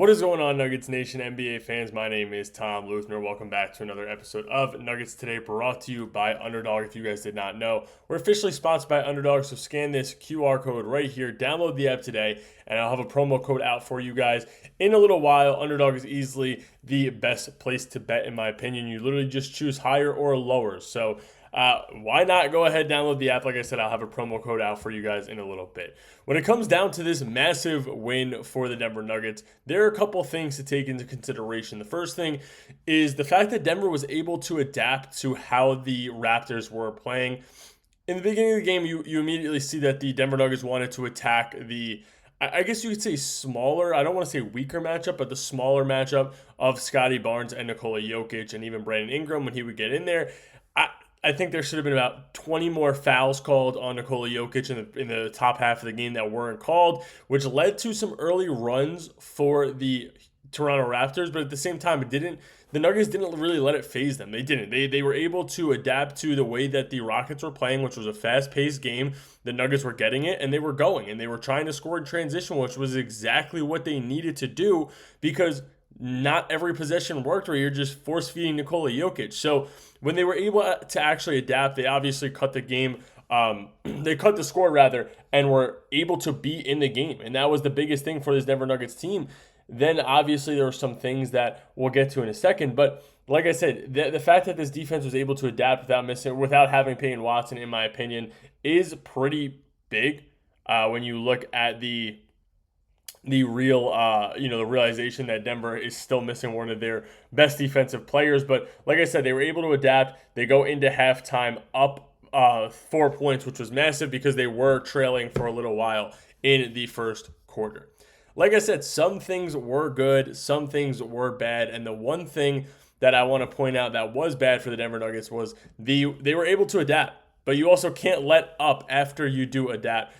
What is going on, Nuggets Nation, NBA fans? My name is Tom Leuthner. Welcome back to another episode of Nuggets Today, brought to you by Underdog. If you guys did not know, we're officially sponsored by Underdog, so scan this QR code right here, download the app today, and I'll have a promo code out for you guys in a little while. Underdog is easily the best place to bet, in my opinion. You literally just choose higher or lower. So why not go ahead and download the app? Like I said, I'll have a promo code out for you guys in a little bit. When it comes down to this massive win for the Denver Nuggets, there are a couple things to take into consideration. The first thing is the fact that Denver was able to adapt to how the Raptors were playing. In the beginning of the game, you immediately see that the Denver Nuggets wanted to attack I guess you could say smaller, I don't want to say weaker matchup, but the smaller matchup of Scottie Barnes and Nikola Jokic and even Brandon Ingram when he would get in there. I think there should have been about 20 more fouls called on Nikola Jokic in the top half of the game that weren't called, which led to some early runs for the Toronto Raptors. But at the same time, the Nuggets didn't really let it phase them. They didn't. They were able to adapt to the way that the Rockets were playing, which was a fast-paced game. The Nuggets were getting it, and they were going, and they were trying to score in transition, which was exactly what they needed to do because not every possession worked where you're just force-feeding Nikola Jokic. So when they were able to actually adapt, they obviously cut the game. They cut the score, rather, and were able to be in the game. And that was the biggest thing for this Denver Nuggets team. Then, obviously, there were some things that we'll get to in a second. But like I said, the fact that this defense was able to adapt without having Peyton Watson, in my opinion, is pretty big when you look at the real, the realization that Denver is still missing one of their best defensive players. But like I said, they were able to adapt. They go into halftime up 4 points, which was massive because they were trailing for a little while in the first quarter. Like I said, some things were good, some things were bad, and the one thing that I want to point out that was bad for the Denver Nuggets was they were able to adapt, but you also can't let up after you do adapt.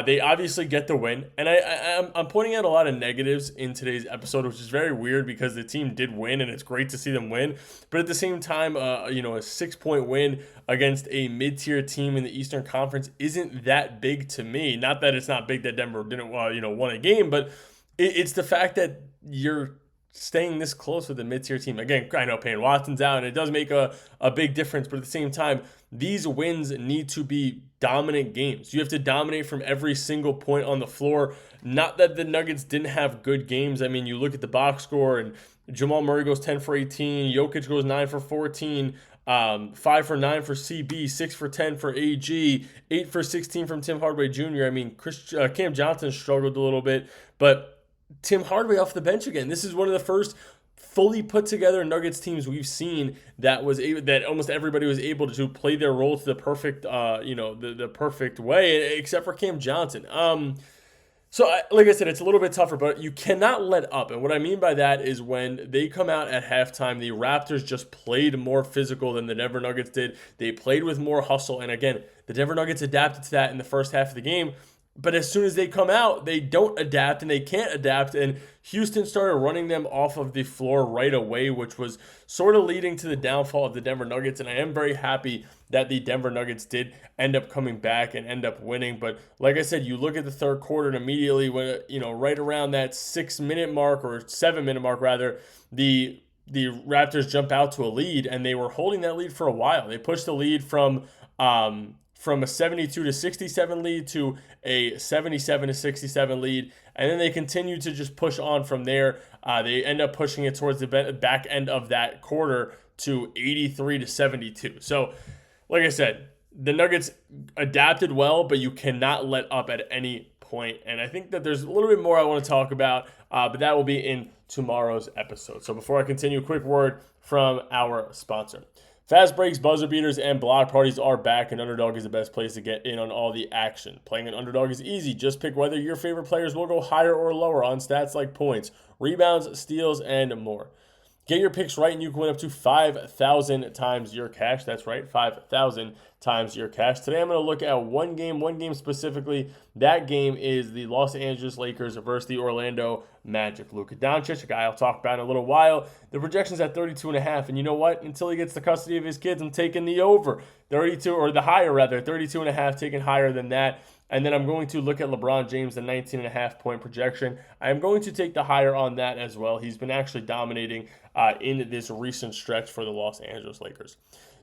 They obviously get the win, and I'm pointing out a lot of negatives in today's episode, which is very weird because the team did win, and it's great to see them win. But at the same time, a 6-point win against a mid-tier team in the Eastern Conference isn't that big to me. Not that it's not big that Denver didn't won a game, but it's the fact that you're staying this close with a mid-tier team. Again, I know Payne Watson's out, and it does make a big difference, but at the same time, these wins need to be dominant games. You have to dominate from every single point on the floor. Not that the Nuggets didn't have good games. I mean, you look at the box score, and Jamal Murray goes 10 for 18, Jokic goes 9 for 14, 5 for 9 for CB, 6 for 10 for AG, 8 for 16 from Tim Hardaway Jr. I mean, Cam Johnson struggled a little bit, but Tim Hardaway off the bench again. This is one of the first fully put together Nuggets teams we've seen that almost everybody was able to play their role to the perfect, the perfect way, except for Cam Johnson. Like I said, it's a little bit tougher, but you cannot let up. And what I mean by that is when they come out at halftime, the Raptors just played more physical than the Denver Nuggets did. They played with more hustle. And again, the Denver Nuggets adapted to that in the first half of the game. But as soon as they come out, they don't adapt and they can't adapt. And Houston started running them off of the floor right away, which was sort of leading to the downfall of the Denver Nuggets. And I am very happy that the Denver Nuggets did end up coming back and end up winning. But like I said, you look at the third quarter and immediately when, right around that 6-minute mark or 7-minute mark rather, the Raptors jump out to a lead, and they were holding that lead for a while. They pushed the lead from a 72 to 67 lead to a 77 to 67 lead, and then they continue to just push on from there. They end up pushing it towards the back end of that quarter to 83 to 72. So, like I said, the Nuggets adapted well, but you cannot let up at any point. And I think that there's a little bit more I want to talk about, but that will be in tomorrow's episode. So before I continue, a quick word from our sponsor. Fast breaks, buzzer beaters, and block parties are back, and Underdog is the best place to get in on all the action. Playing an Underdog is easy. Just pick whether your favorite players will go higher or lower on stats like points, rebounds, steals, and more. Get your picks right, and you can win up to 5,000 times your cash. That's right, 5,000 times your cash. Today, I'm going to look at one game specifically. That game is the Los Angeles Lakers versus the Orlando Magic. Luka Doncic, a guy I'll talk about in a little while. The projection's at 32.5, and you know what? Until he gets the custody of his kids, I'm taking the over. 32, or the higher rather, 32.5, taking higher than that. And then I'm going to look at LeBron James, the 19.5 point projection. I am going to take the higher on that as well. He's been actually dominating in this recent stretch for the Los Angeles Lakers.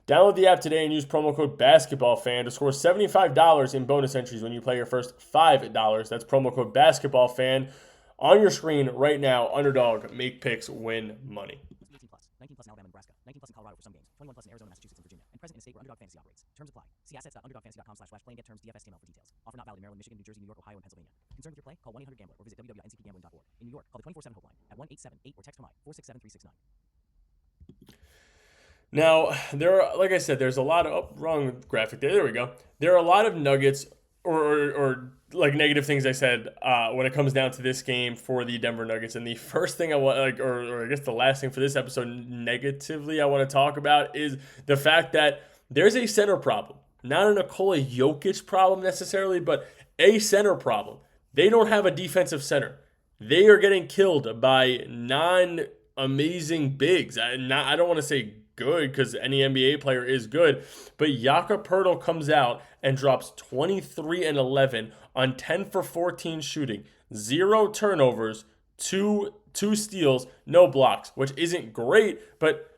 Download the app today and use promo code BasketballFan to score $75 in bonus entries when you play your first $5. That's promo code BasketballFan on your screen right now. Underdog, make picks, win money. 18 plus, 19 plus in Alabama and Nebraska, 19 plus in Colorado for some games, 21 plus in Arizona, Massachusetts, and Virginia, and present in a state where Underdog Fantasy operates. Terms apply. See assets.underdogfantasy.com/play and get terms DFSTML for details. Offer not valid in Maryland, Michigan, New Jersey, New York, Ohio, and Pennsylvania. Concerned with your play? Call 1-800-GAMBLER or visit www.ncpgambling.org. In New York, call the 24/7 hotline at 1-878 or text PMI 467-369. Now, there are, like I said, there's a lot of, wrong graphic there. There we go. There are a lot of nuggets or like negative things I said when it comes down to this game for the Denver Nuggets. And the first thing I want, or I guess the last thing for this episode, negatively I want to talk about is the fact that there's a center problem. Not a Nikola Jokic problem necessarily, but a center problem. They don't have a defensive center. They are getting killed by non-amazing bigs. I don't want to say good because any NBA player is good, but Jakob Poeltl comes out and drops 23 and 11 on 10 for 14 shooting, 0 turnovers, two steals, no blocks, which isn't great, but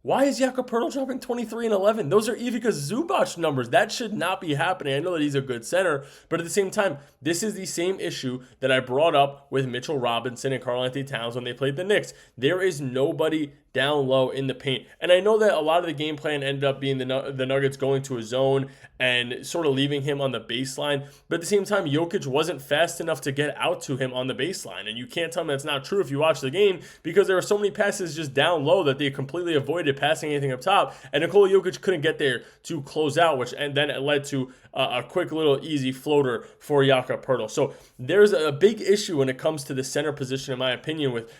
why is Jakob Poeltl dropping 23 and 11? Those are Ivica Zubac numbers. That should not be happening. I know that he's a good center, but at the same time, this is the same issue that I brought up with Mitchell Robinson and Karl-Anthony Towns when they played the Knicks. There is nobody down low in the paint. And I know that a lot of the game plan ended up being the Nuggets going to a zone and sort of leaving him on the baseline. But at the same time, Jokic wasn't fast enough to get out to him on the baseline. And you can't tell me that's not true if you watch the game because there were so many passes just down low that they completely avoided passing anything up top. And Nikola Jokic couldn't get there to close out, and then it led to a quick little easy floater for Jakob Poeltl. So there's a big issue when it comes to the center position, in my opinion, with,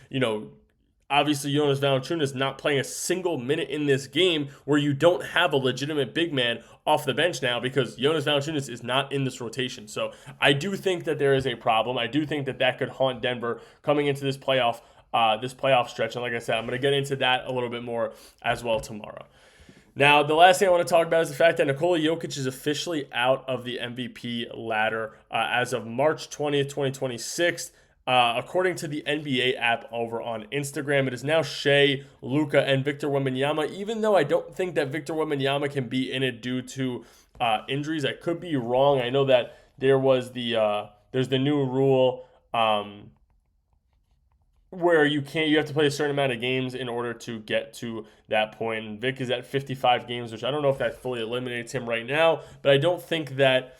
obviously, Jonas Valanciunas not playing a single minute in this game where you don't have a legitimate big man off the bench now because Jonas Valanciunas is not in this rotation. So I do think that there is a problem. I do think that could haunt Denver coming into this playoff stretch. And like I said, I'm going to get into that a little bit more as well tomorrow. Now, the last thing I want to talk about is the fact that Nikola Jokic is officially out of the MVP ladder as of March 20th, 2026. According to the NBA app over on Instagram, it is now Shea, Luka, and Victor Wembanyama, even though I don't think that Victor Wembanyama can be in it due to injuries. I could be wrong. I know that there's the new rule where you have to play a certain amount of games in order to get to that point. And Vic is at 55 games, which I don't know if that fully eliminates him right now, but I don't think that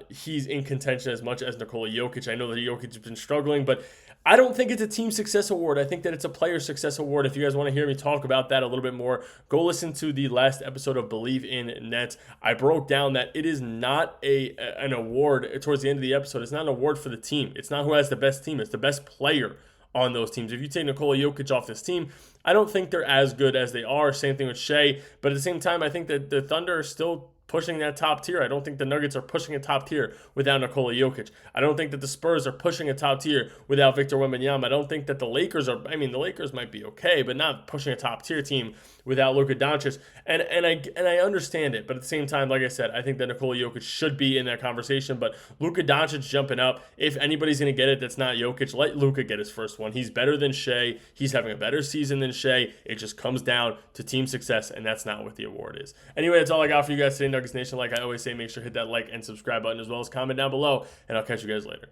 he's in contention as much as Nikola Jokic. I know that Jokic has been struggling, but I don't think it's a team success award. I think that it's a player success award. If you guys want to hear me talk about that a little bit more, go listen to the last episode of Believe in Nets. I broke down that it is not an award towards the end of the episode. It's not an award for the team. It's not who has the best team. It's the best player on those teams. If you take Nikola Jokic off this team, I don't think they're as good as they are. Same thing with Shea. But at the same time, I think that the Thunder are still pushing that top tier. I don't think the Nuggets are pushing a top tier without Nikola Jokic. I don't think that the Spurs are pushing a top tier without Victor Wembanyama. I don't think that the Lakers are, the Lakers might be okay, but not pushing a top tier team without Luka Doncic. And I understand it, but at the same time, like I said, I think that Nikola Jokic should be in that conversation, but Luka Doncic jumping up, if anybody's going to get it that's not Jokic, let Luka get his first one. He's better than Shea. He's having a better season than Shea. It just comes down to team success, and that's not what the award is. Anyway, that's all I got for you guys today, Nuggets Nation. Like I always say, make sure to hit that like and subscribe button as well as comment down below, and I'll catch you guys later.